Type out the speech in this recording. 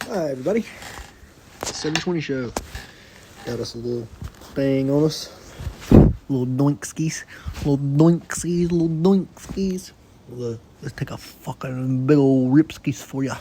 Hi, everybody. 720 show. Got us a little thing on us. Little doinkskis. Let's take a fucking big old ripskis for ya.